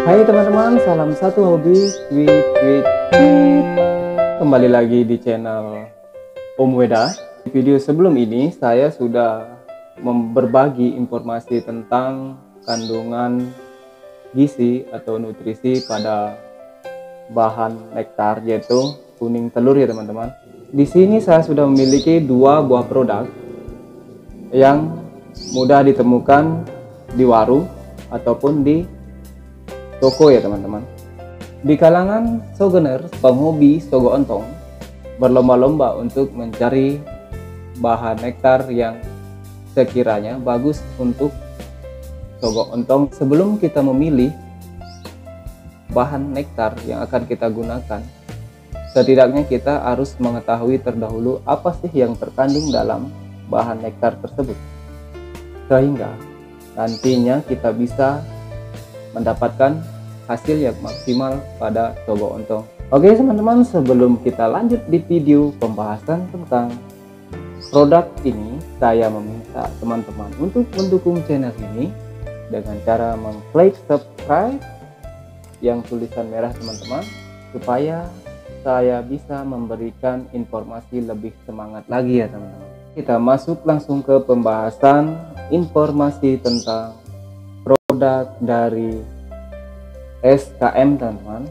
Hai teman-teman, salam satu hobi tweet. Kembali lagi di channel Om Weda. Di video sebelum ini saya sudah berbagi informasi tentang kandungan gizi atau nutrisi pada bahan nektar, yaitu kuning telur ya teman-teman. Di sini saya sudah memiliki dua buah produk yang mudah ditemukan di warung ataupun di toko ya teman-teman. Di kalangan sogoner, penghobi sogo ontong berlomba-lomba untuk mencari bahan nektar yang sekiranya bagus untuk sogo ontong. Sebelum kita memilih bahan nektar yang akan kita gunakan, setidaknya kita harus mengetahui terdahulu apa sih yang terkandung dalam bahan nektar tersebut, sehingga nantinya kita bisa mendapatkan hasil yang maksimal pada sogo ontong. Oke teman-teman, sebelum kita lanjut di video pembahasan tentang produk ini, saya meminta teman-teman untuk mendukung channel ini dengan cara mengklik subscribe yang tulisan merah teman-teman, supaya saya bisa memberikan informasi lebih semangat lagi ya teman-teman. Kita masuk langsung ke pembahasan informasi tentang produk dari SKM teman-teman.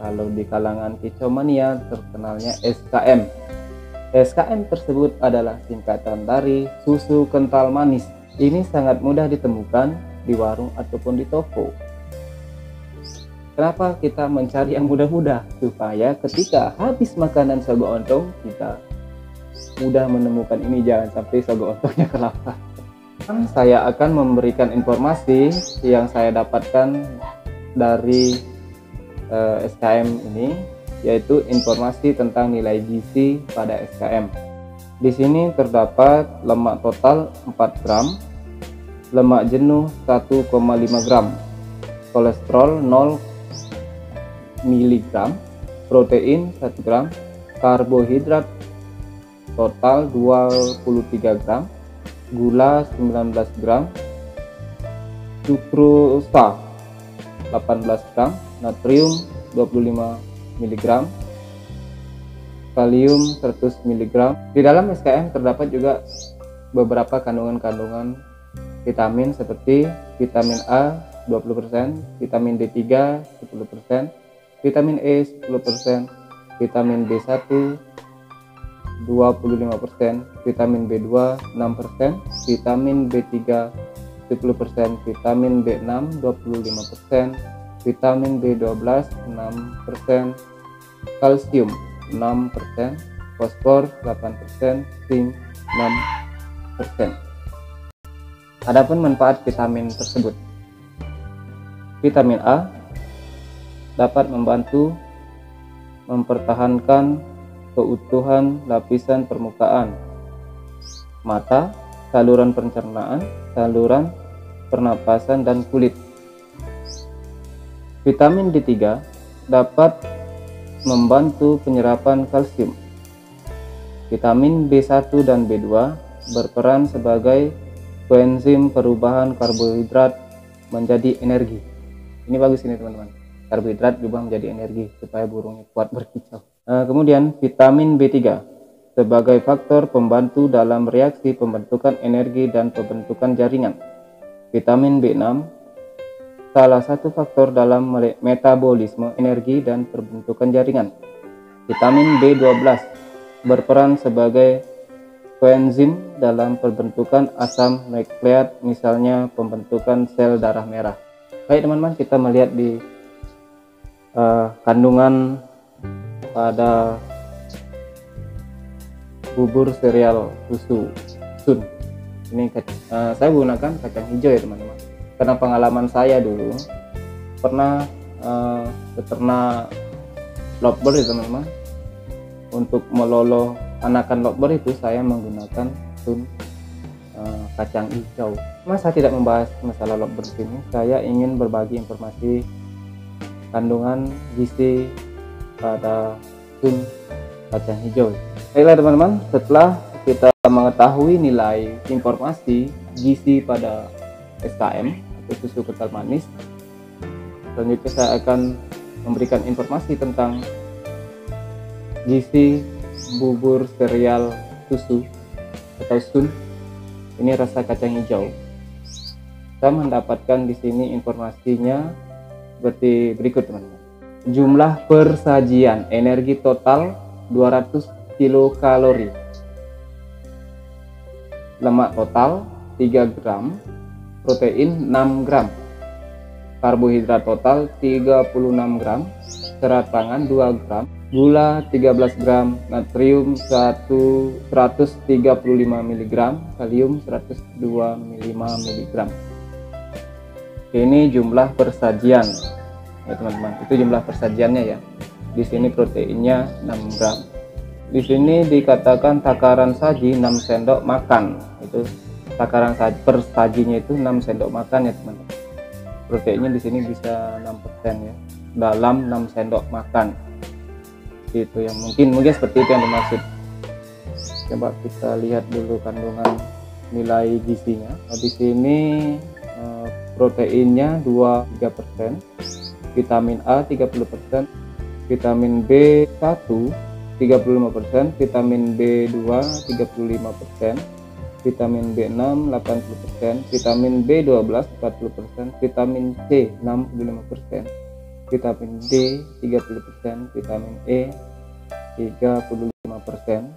Kalau di kalangan kicomania terkenalnya SKM. SKM tersebut adalah singkatan dari susu kental manis. Ini sangat mudah ditemukan di warung ataupun di toko. Kenapa kita mencari yang mudah-mudah? Supaya ketika habis makanan sogo ontong kita mudah menemukan ini, jangan sampai sogo ontongnya kelaparan. Saya akan memberikan informasi yang saya dapatkan dari SKM ini, yaitu informasi tentang nilai gizi pada SKM. Di sini terdapat lemak total 4 gram, lemak jenuh 1,5 gram, kolesterol 0 mg, protein 1 gram, karbohidrat total 23 gram, gula 19 gram, sukrosa 18 gram, natrium 25 mg, kalium 100 mg. Di dalam SKM terdapat juga beberapa kandungan-kandungan vitamin seperti vitamin A 20%, vitamin D3 10%, vitamin E 10%, vitamin B1 25%, vitamin B2 6%, vitamin B3 10%, vitamin B6 25%, vitamin B12 6%, kalsium 6%, fosfor 8%, zinc 6%. Adapun manfaat vitamin tersebut, vitamin A dapat membantu mempertahankan keutuhan lapisan permukaan mata, saluran pencernaan, saluran pernapasan, dan kulit. Vitamin D3 dapat membantu penyerapan kalsium. Vitamin B1 dan B2 berperan sebagai koenzim perubahan karbohidrat menjadi energi. Ini bagus ini teman-teman. Karbohidrat berubah menjadi energi supaya burungnya kuat berkicau. Kemudian vitamin B3 sebagai faktor pembantu dalam reaksi pembentukan energi dan pembentukan jaringan. Vitamin B6 salah satu faktor dalam metabolisme energi dan pembentukan jaringan. Vitamin B12 berperan sebagai koenzim dalam pembentukan asam nukleat, misalnya pembentukan sel darah merah. Baik teman-teman, kita melihat di kandungan pada bubur sereal susu sun. Ini saya gunakan kacang hijau ya teman-teman, karena pengalaman saya dulu pernah beternak lovebird ya teman-teman. Untuk meloloh anakan lovebird itu saya menggunakan sun kacang hijau. Mas, saya tidak membahas masalah lovebird ini, saya ingin berbagi informasi kandungan gizi pada sun kacang hijau. Baiklah teman-teman, setelah kita mengetahui nilai informasi gizi pada SKM atau susu kental manis, Selanjutnya saya akan memberikan informasi tentang gizi bubur sereal susu atau sun. Ini rasa kacang hijau. Saya mendapatkan di sini informasinya seperti berikut, teman-teman. Jumlah persajian, energi total 200 kilokalori, lemak total 3 gram, protein 6 gram, karbohidrat total 36 gram, serat pangan 2 gram, gula 13 gram, natrium 135 mg, kalium 125 mg. Ini jumlah persajian ya teman-teman, itu jumlah persajiannya ya. Di sini proteinnya 6 gram. Di sini dikatakan takaran saji 6 sendok makan. Itu takaran saji per sajinya itu 6 sendok makan ya teman-teman. Proteinnya di sini bisa 6% ya, dalam 6 sendok makan. Itu yang mungkin seperti itu yang dimaksud. Coba kita lihat dulu kandungan nilai gizinya. Nah, di sini proteinnya 23%, vitamin A 30%, vitamin B1 35%, vitamin B2 35%, vitamin B6 80%, vitamin B12 40%, vitamin C 65%, vitamin D 30%, vitamin E 35%,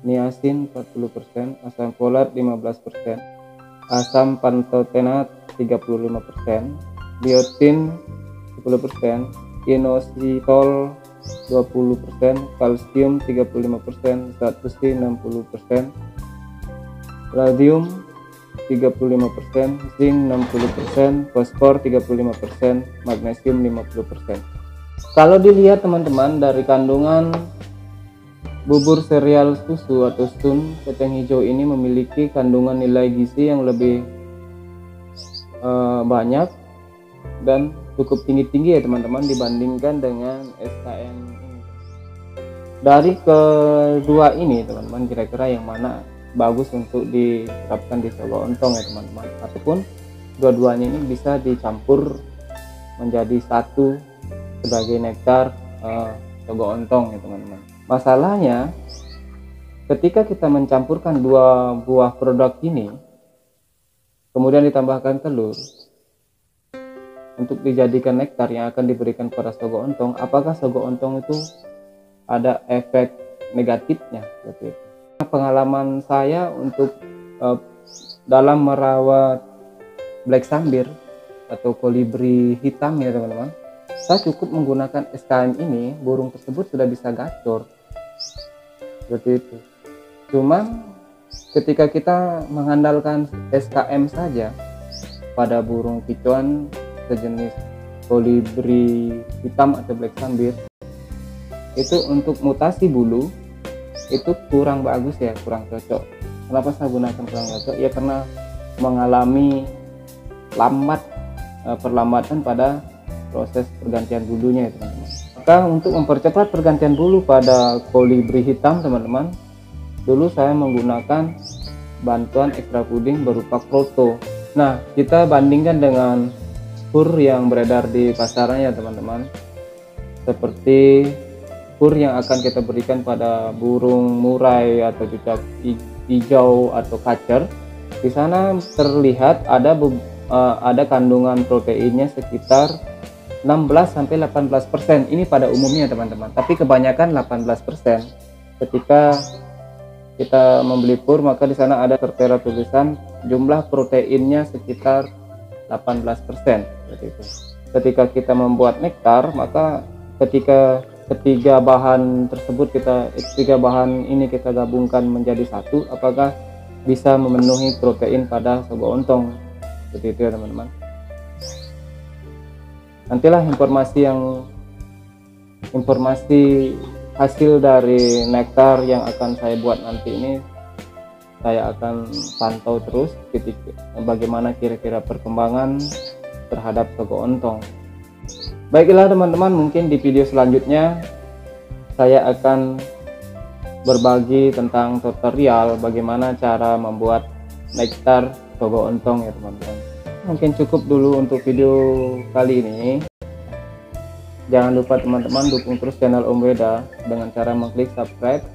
niacin 40%, asam folat 15%, asam pantotenat 35%, biotin 10%, inositol 20%, kalsium 35%, zat besi 60%, radium 35%, zinc 60%, fosfor 35%, magnesium 50%. Kalau dilihat teman-teman dari kandungan bubur sereal susu atau sun kacang hijau ini memiliki kandungan nilai gizi yang lebih banyak dan cukup tinggi ya teman-teman dibandingkan dengan SKM ini. Dari kedua ini teman-teman, kira-kira yang mana bagus untuk diterapkan di sogo ontong ya teman-teman, ataupun dua-duanya ini bisa dicampur menjadi satu sebagai nektar sogo ontong ya teman-teman. Masalahnya ketika kita mencampurkan dua buah produk ini kemudian ditambahkan telur untuk dijadikan nektar yang akan diberikan kepada sogo ontong, apakah sogo ontong itu ada efek negatifnya seperti itu? Pengalaman saya untuk dalam merawat black sambir atau kolibri hitam ya teman-teman, saya cukup menggunakan SKM ini, burung tersebut sudah bisa gacor seperti itu. Cuma ketika kita mengandalkan SKM saja pada burung picuan sejenis kolibri hitam atau black sambir, itu untuk mutasi bulu itu kurang bagus ya, kurang cocok. Kenapa saya gunakan kurang cocok? Ya karena mengalami perlambatan pada proses pergantian bulunya ya teman-teman. Maka untuk mempercepat pergantian bulu pada kolibri hitam teman-teman, dulu saya menggunakan bantuan ekstra puding berupa kroto. Nah, kita bandingkan dengan kur yang beredar di pasaran ya teman-teman, seperti kur yang akan kita berikan pada burung murai atau cucak hijau atau kacer. Di sana terlihat ada kandungan proteinnya sekitar 16-18%. Ini pada umumnya teman-teman, tapi kebanyakan 18%. Ketika kita membeli kur, maka di sana ada tertera tulisan jumlah proteinnya sekitar 18%. Seperti itu. Ketika kita membuat nektar, maka ketika ketiga bahan ini kita gabungkan menjadi satu, apakah bisa memenuhi protein pada sogo ontong? Seperti itu ya teman-teman. Nantilah informasi hasil dari nektar yang akan saya buat nanti ini, saya akan pantau terus bagaimana kira-kira perkembangan terhadap sogo ontong. Baiklah teman-teman, mungkin di video selanjutnya saya akan berbagi tentang tutorial bagaimana cara membuat nektar sogo ontong ya teman-teman. mungkin cukup dulu untuk video kali ini. Jangan lupa teman-teman dukung terus channel Om Weda dengan cara mengklik subscribe,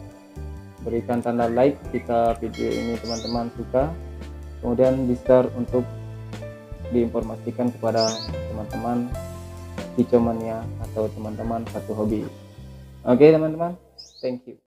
berikan tanda like jika video ini teman-teman suka, kemudian di share untuk diinformasikan kepada teman-teman Kicomania atau teman-teman satu hobi. Oke teman-teman, thank you.